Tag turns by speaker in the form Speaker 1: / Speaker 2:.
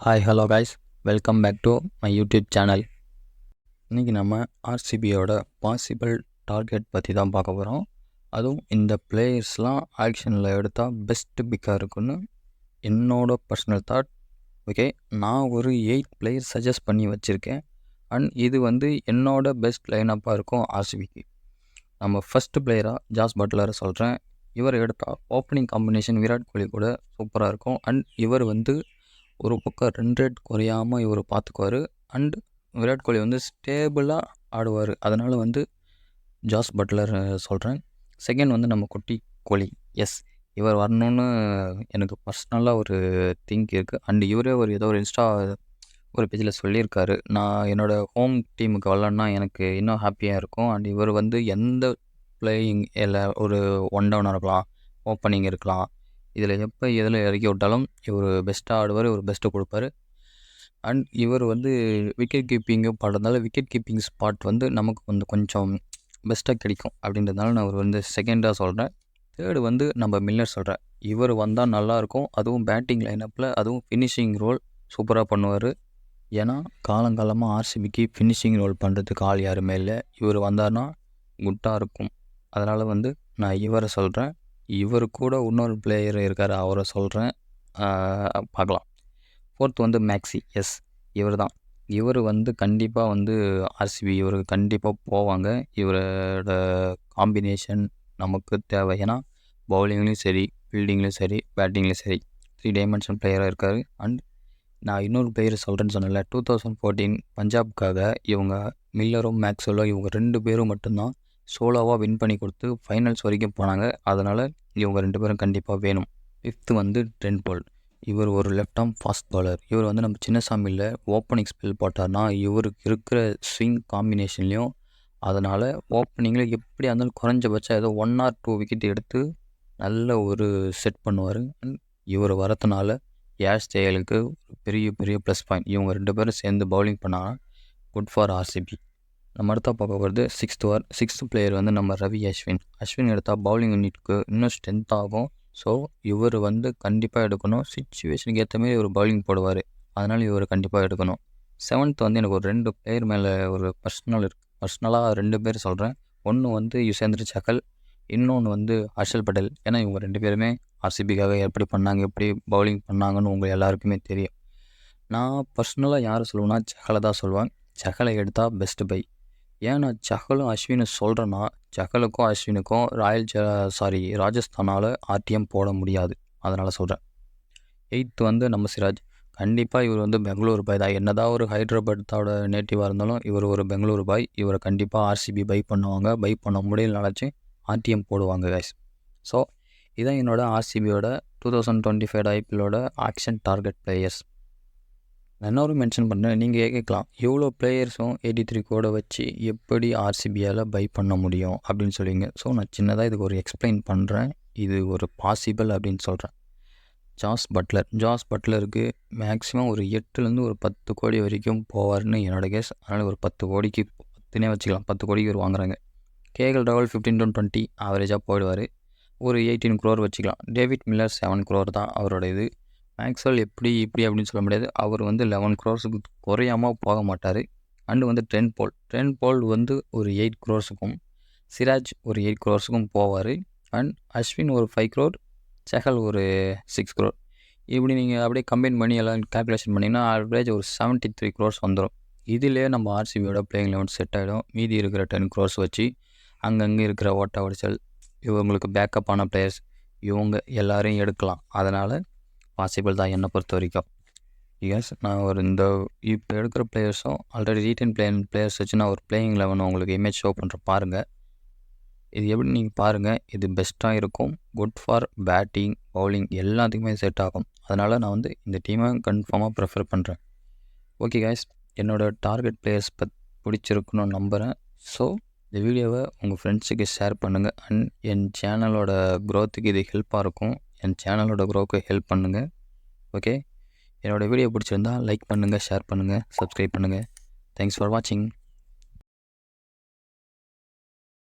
Speaker 1: Hi hello guys, welcome back to my YouTube channel. இன்றைக்கி நம்ம ஆர்சிபியோட possible target பற்றி தான் பார்க்க போகிறோம். அதுவும் இந்த பிளேயர்ஸ்லாம் ஆக்ஷனில் எடுத்தால் பெஸ்ட்டு பிக்காக இருக்குன்னு என்னோட பர்சனல் தாட். ஓகே, நான் ஒரு 8 பிளேயர் சஜஸ்ட் பண்ணி வச்சுருக்கேன். அண்ட் இது வந்து என்னோட பெஸ்ட் லைனப்பாக இருக்கும் ஆர்சிபிக்கு. நம்ம ஃபஸ்ட்டு பிளேயராக ஜாஸ் பட்லரை சொல்கிறேன். இவர் எடுத்தால் ஓப்பனிங் காம்பினேஷன் விராட் கோலி கூட சூப்பராக இருக்கும். அண்ட் இவர் வந்து ஒரு பக்கம் ரன் ரேட் குறையாமல் இவர் பார்த்துக்குவார். அண்ட் விராட் கோலி வந்து ஸ்டேபிளாக ஆடுவார். அதனால் வந்து ஜாஸ் பட்லர் சொல்கிறேன். செகண்ட் வந்து நம்ம குட்டி கோலி. எஸ், இவர் வரணுன்னு எனக்கு பர்சனலாக ஒரு திங்க் இருக்குது. அண்ட் இவரே ஏதோ ஒரு இன்ஸ்டா ஒரு பேஜில் சொல்லியிருக்காரு, நான் என்னோடய ஹோம் டீமுக்கு வரலன்னா எனக்கு இன்னும் ஹாப்பியாக இருக்கும். அண்ட் இவர் வந்து எந்த பிளேயிங் இல்லை, ஒரு ஒன் டவுனாக இருக்கலாம், ஓப்பனிங் இருக்கலாம், இதில் எப்போ எதில் இறக்கி விட்டாலும் இவர் பெஸ்ட்டாக ஆடுவார், இவர் பெஸ்ட்டு கொடுப்பாரு. அண்ட் இவர் வந்து விக்கெட் கீப்பிங்கும் பாடுறதுனால விக்கெட் கீப்பிங் ஸ்பாட் வந்து நமக்கு வந்து கொஞ்சம் பெஸ்ட்டாக கிடைக்கும். அப்படின்றதுனால நான் அவர் வந்து செகண்டாக சொல்கிறேன். தேர்டு வந்து நம்ம மில்லர் சொல்கிறேன். இவர் வந்தால் நல்லாயிருக்கும். அதுவும் பேட்டிங் லைனப்பில், அதுவும் ஃபினிஷிங் ரோல் சூப்பராக பண்ணுவார். ஏன்னா காலங்காலமாக ஆர்சிபிக்கு ஃபினிஷிங் ரோல் பண்ணுறதுக்கு ஆள் யாருமே இல்லை. இவர் வந்தார்னா குட்டாக இருக்கும். அதனால் வந்து நான் இவரை சொல்கிறேன். இவர் கூட இன்னொரு பிளேயர் இருக்கார், அவரை சொல்கிறேன், பார்க்கலாம். ஃபோர்த் வந்து மேக்ஸி. எஸ், இவர் தான். இவர் வந்து கண்டிப்பாக வந்து ஆர்சிபி இவருக்கு கண்டிப்பாக போவாங்க. இவரோட காம்பினேஷன் நமக்கு தேவை. ஏன்னா பவுலிங்லேயும் சரி, ஃபீல்டிங்லேயும் சரி, பேட்டிங்லேயும் சரி 3 டைமென்ஷன் பிளேயராக இருக்கார். அண்ட் நான் இன்னொரு பிளேயர் சொல்கிறேன்னு சொன்னேன்ல, 2014 பஞ்சாப்காக இவங்க மில்லரும் மேக்ஸ்வெல்லும் இவங்க 2 பேரும் மட்டும்தான் சோலோவாக வின் பண்ணி கொடுத்து ஃபைனல்ஸ் வரைக்கும் போனாங்க. அதனால் இவங்க 2 பேரும் கண்டிப்பாக வேணும். ஃபிஃப்த்து வந்து ட்ரெண்ட் போல்ட். இவர் ஒரு லெஃப்ட் ஆர்ம் ஃபாஸ்ட் பாலர். இவர் வந்து நம்ம சின்னசாமியில் ஓப்பனிங் ஸ்பெல் போட்டார்னா இவருக்கு இருக்கிற ஸ்விங் காம்பினேஷன்லேயும், அதனால் ஓப்பனிங்கில் எப்படியா இருந்தாலும் குறைஞ்சபட்சம் ஏதோ 1 or 2 விக்கெட் எடுத்து நல்ல ஒரு செட் பண்ணுவார். அண்ட் இவர் வரதுனால யாஷ் டேயலுக்கு பெரிய பெரிய ப்ளஸ் பாயிண்ட். இவங்க 2 பேரும் சேர்ந்து பவுலிங் பண்ணாங்கன்னா குட் ஃபார் ஆர்சிபி. நம்ம அடுத்தா பார்க்க போகிறது சிக்ஸ்த்து பிளேயர் வந்து நம்ம ரவி அஸ்வின் எடுத்தால் பவுலிங் யூனிட்க்கு இன்னும் ஸ்ட்ரென்த் ஆகும். ஸோ இவர் வந்து கண்டிப்பாக எடுக்கணும். சிச்சுவேஷனுக்கு ஏற்ற மாதிரி இவர் பவுலிங் போடுவார். அதனால் இவர் கண்டிப்பாக எடுக்கணும். செவன்த் வந்து எனக்கு ஒரு 2 பிளேயர் மேலே ஒரு பர்சனலாக 2 பேர் சொல்கிறேன். ஒன்று வந்து யுஸ்வேந்திர சஹல், இன்னொன்று வந்து ஹர்ஷல் பட்டேல். ஏன்னா இவங்க 2 பேருமே ஆர்சிபிக்காக எப்படி பண்ணாங்க, எப்படி பவுலிங் பண்ணாங்கன்னு உங்கள் எல்லாருக்குமே தெரியும். நான் பர்சனலாக யார் சொல்லுவேன்னா சஹலை தான் சொல்லுவேன். சஹலை எடுத்தால் பெஸ்ட்டு பை. ஏன் நான் சஹலும் அஸ்வினும் சொல்கிறேன்னா, சஹலுக்கும் அஸ்வினுக்கும் ராஜஸ்தானால் ஆர்டிஎம் போட முடியாது. அதனால் சொல்கிறேன். 8th வந்து நம்ம சிராஜ். கண்டிப்பாக இவர் வந்து பெங்களூரு பாய் தான். என்னதான் ஒரு ஹைதராபாத்தோட நேட்டிவாக இருந்தாலும் இவர் ஒரு பெங்களூரு பாய். இவரை கண்டிப்பாக ஆர்சிபி பை பண்ணுவாங்க. பை பண்ண முடியலனாச்சு ஆர்டிஎம் போடுவாங்க கைஸ். ஸோ இதான் என்னோட ஆர்சிபியோட 2025 ஐபிஎல்லோட ஆக்ஷன் டார்கெட் பிளேயர்ஸ். நான் இன்னொரு மென்ஷன் பண்ணுறேன். நீங்கள் கேட்கலாம், எவ்வளோ பிளேயர்ஸும் 83 கோடை வச்சு எப்படி ஆர்சிபியால் பை பண்ண முடியும் அப்படின்னு சொல்லுவீங்க. ஸோ நான் சின்னதாக இதுக்கு ஒரு எக்ஸ்பிளைன் பண்ணுறேன். இது ஒரு பாசிபிள் அப்படின்னு சொல்கிறேன். ஜாஸ் பட்லருக்கு மேக்ஸிமம் ஒரு 8லேருந்து ஒரு 10 கோடி வரைக்கும் போவார்னு என்னோட கேஸ். அதனால் ஒரு 10 கோடிக்கு 10னே வச்சுக்கலாம். 10 கோடிக்கு ஒரு வாங்குறாங்க. கேஎல் ராகுல் 15 to 20 ஆவரேஜாக போயிடுவார். ஒரு 18 crore வச்சுக்கலாம். டேவிட் மில்லர் 7 crore தான் அவரோட இது. மேக்ஸ்வெல் இப்படி அப்படின்னு சொல்ல முடியாது. அவர் வந்து 11 crores குறையாமல் போக மாட்டார். அண்டு வந்து ட்ரெண்ட் போல் வந்து ஒரு 8 crores, சிராஜ் ஒரு 8 crores போவார். அண்ட் அஸ்வின் ஒரு 5 crore, சஹல் ஒரு 6 crore. இப்படி நீங்கள் அப்படியே கம்பைன் பண்ணி எல்லாம் கால்குலேஷன் பண்ணிங்கன்னா ஆவரேஜ் ஒரு 73 crores வந்துடும். இதிலே நம்ம ஆர்சிபியோட பிளேயிங் லெவன் செட் ஆகிடும். மீதி இருக்கிற 10 crores வச்சு அங்கங்கே இருக்கிற ஓட்ட உடைச்சல், இவங்களுக்கு பேக்கப் ஆன பிளேயர்ஸ், இவங்க எல்லாரையும் எடுக்கலாம். அதனால் பாசிபிள் தான் என்னை பொறுத்த வரைக்கும். எஸ், நான் இப்போ எடுக்கிற பிளேயர்ஸும் ஆல்ரெடி ரீட்டைன் பிளேயர்ஸ் வச்சு நான் ஒரு பிளேயிங் லெவன் உங்களுக்கு இமேஜ் ஷோ பண்ணுறேன் பாருங்கள். இது எப்படி நீங்கள் பாருங்கள், இது பெஸ்ட்டாக இருக்கும். குட் ஃபார் பேட்டிங், பவுலிங் எல்லாத்துக்குமே செட் ஆகும். அதனால் நான் வந்து இந்த டீமை கன்ஃபார்மாக ப்ரிஃபர் பண்ணுறேன். ஓகே கைஸ், என்னோடய டார்கெட் பிளேயர்ஸ் பிடிச்சிருக்குன்னு நம்புகிறேன். ஸோ இந்த வீடியோவை உங்கள் ஃப்ரெண்ட்ஸுக்கு ஷேர் பண்ணுங்கள். அண்ட் என் சேனலோட க்ரோத்துக்கு இது ஹெல்ப்பாக இருக்கும். என் சேனலோட க்ரோவுக்கு ஹெல்ப் பண்ணுங்கள். ஓகே, என்னோடய வீடியோ பிடிச்சிருந்தால் லைக் பண்ணுங்கள், ஷேர் பண்ணுங்கள், சப்ஸ்கிரைப் பண்ணுங்கள். தேங்க்ஸ் ஃபார் வாட்சிங்.